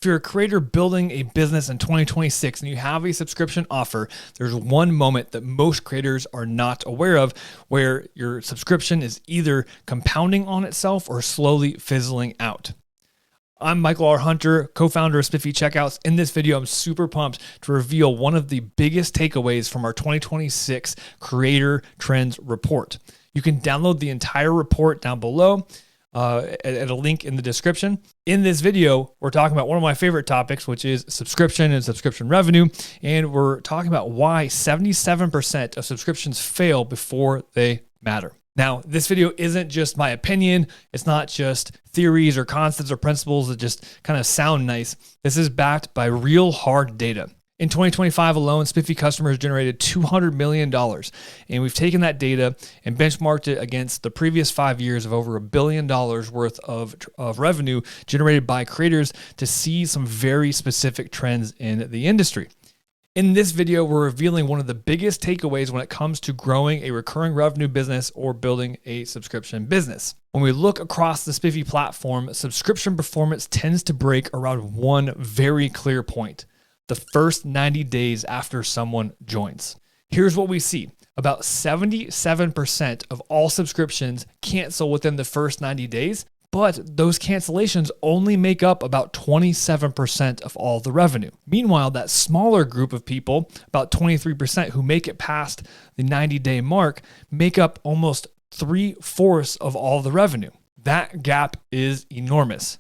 If you're a creator building a business in 2026 and you have a subscription offer, there's one moment that most creators are not aware of where your subscription is either compounding on itself or slowly fizzling out. I'm Michael R. Hunter, co-founder of Spiffy Checkouts. In this video, I'm super pumped to reveal one of the biggest takeaways from our 2026 Creator Trends Report. You can download the entire report down below at a link in the description. In this video, we're talking about one of my favorite topics, which is subscription and subscription revenue. And we're talking about why 77% of subscriptions fail before they matter. Now, this video isn't just my opinion. It's not just theories or concepts or principles that just kind of sound nice. This is backed by real hard data. In 2025 alone, Spiffy customers generated $200 million. And we've taken that data and benchmarked it against the previous 5 years of over $1 billion worth of revenue generated by creators to see some very specific trends in the industry. In this video, we're revealing one of the biggest takeaways when it comes to growing a recurring revenue business or building a subscription business. When we look across the Spiffy platform, subscription performance tends to break around one very clear point: the first 90 days after someone joins. Here's what we see. About 77% of all subscriptions cancel within the first 90 days, but those cancellations only make up about 27% of all the revenue. Meanwhile, that smaller group of people, about 23% who make it past the 90-day mark, make up almost 3/4 of all the revenue. That gap is enormous.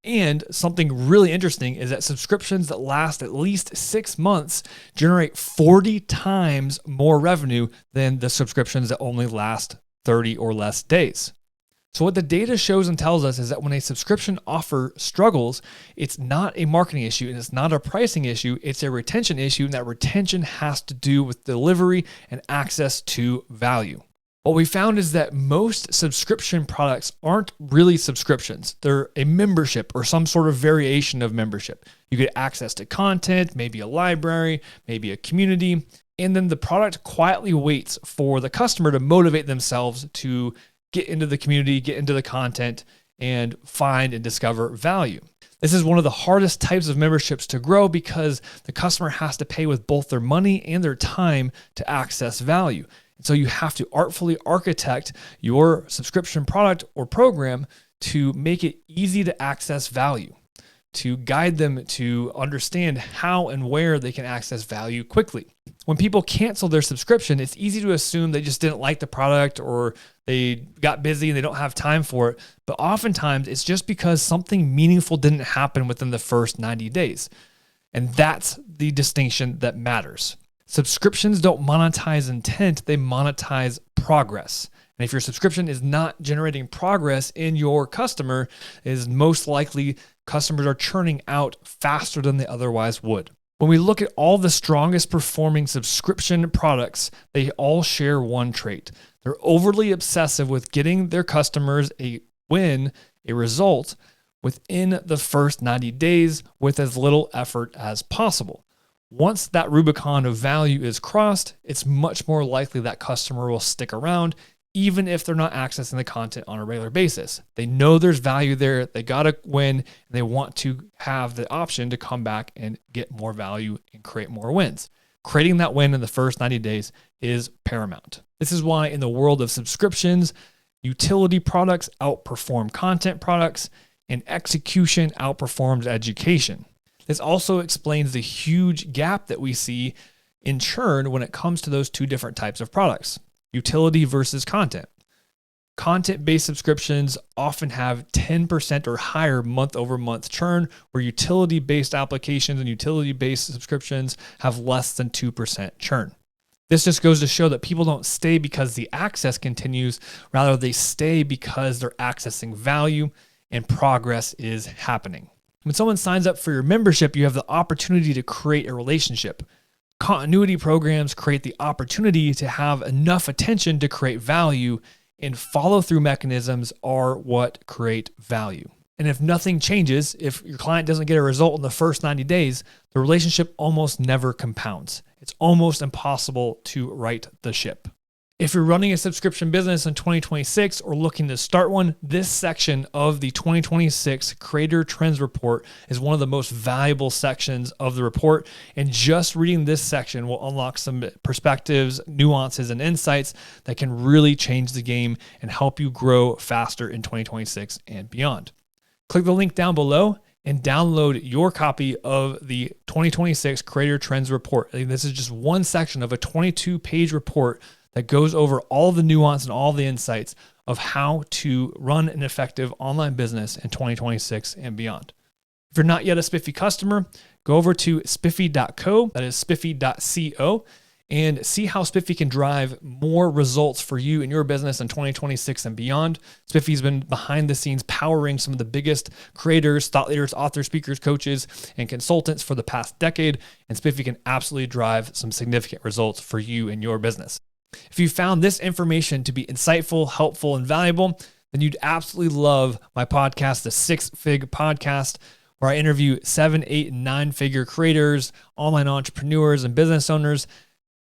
And something really interesting is that subscriptions that last at least 6 months generate 40 times more revenue than the subscriptions that only last 30 or less days. So what the data shows and tells us is that when a subscription offer struggles, it's not a marketing issue and it's not a pricing issue, it's a retention issue, and that retention has to do with delivery and access to value. What we found is that most subscription products aren't really subscriptions. They're a membership or some sort of variation of membership. You get access to content, maybe a library, maybe a community, and then the product quietly waits for the customer to motivate themselves to get into the community, get into the content, and find and discover value. This is one of the hardest types of memberships to grow because the customer has to pay with both their money and their time to access value. So you have to artfully architect your subscription product or program to make it easy to access value, to guide them to understand how and where they can access value quickly. When people cancel their subscription, it's easy to assume they just didn't like the product or they got busy and they don't have time for it. But oftentimes it's just because something meaningful didn't happen within the first 90 days. And that's the distinction that matters. Subscriptions don't monetize intent, they monetize progress. And if your subscription is not generating progress in your customer, it is most likely customers are churning out faster than they otherwise would. When we look at all the strongest performing subscription products, they all share one trait. They're overly obsessive with getting their customers a win, a result, within the first 90 days with as little effort as possible. Once that Rubicon of value is crossed, it's much more likely that customer will stick around, even if they're not accessing the content on a regular basis. They know there's value there, they got to win, and they want to have the option to come back and get more value and create more wins. Creating that win in the first 90 days is paramount. This is why in the world of subscriptions, utility products outperform content products, and execution outperforms education. This also explains the huge gap that we see in churn when it comes to those two different types of products, utility versus content. Content-based subscriptions often have 10% or higher month-over-month churn, where utility-based applications and utility-based subscriptions have less than 2% churn. This just goes to show that people don't stay because the access continues, rather they stay because they're accessing value and progress is happening. When someone signs up for your membership, you have the opportunity to create a relationship. Continuity programs create the opportunity to have enough attention to create value, and follow-through mechanisms are what create value. And if nothing changes, if your client doesn't get a result in the first 90 days, the relationship almost never compounds. It's almost impossible to right the ship. If you're running a subscription business in 2026 or looking to start one, this section of the 2026 Creator Trends Report is one of the most valuable sections of the report. And just reading this section will unlock some perspectives, nuances, and insights that can really change the game and help you grow faster in 2026 and beyond. Click the link down below and download your copy of the 2026 Creator Trends Report. This is just one section of a 22-page report that goes over all the nuance and all the insights of how to run an effective online business in 2026 and beyond. If you're not yet a Spiffy customer, go over to spiffy.co, that is spiffy.co, and see how Spiffy can drive more results for you in your business in 2026 and beyond. Spiffy's been behind the scenes powering some of the biggest creators, thought leaders, authors, speakers, coaches, and consultants for the past decade, and Spiffy can absolutely drive some significant results for you in your business. If you found this information to be insightful, helpful, and valuable, then you'd absolutely love my podcast, the Six Fig Podcast, where I interview 7, 8, and 9-figure creators, online entrepreneurs, and business owners,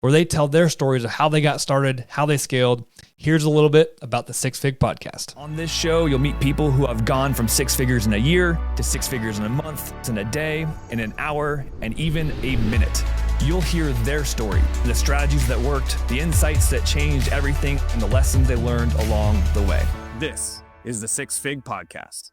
where they tell their stories of how they got started, how they scaled. Here's a little bit about the Six Fig Podcast. On this show, you'll meet people who have gone from 6 figures in a year to 6 figures in a month, in a day, in an hour, and even a minute. You'll hear their story, the strategies that worked, the insights that changed everything, and the lessons they learned along the way. This is the Six Fig Podcast.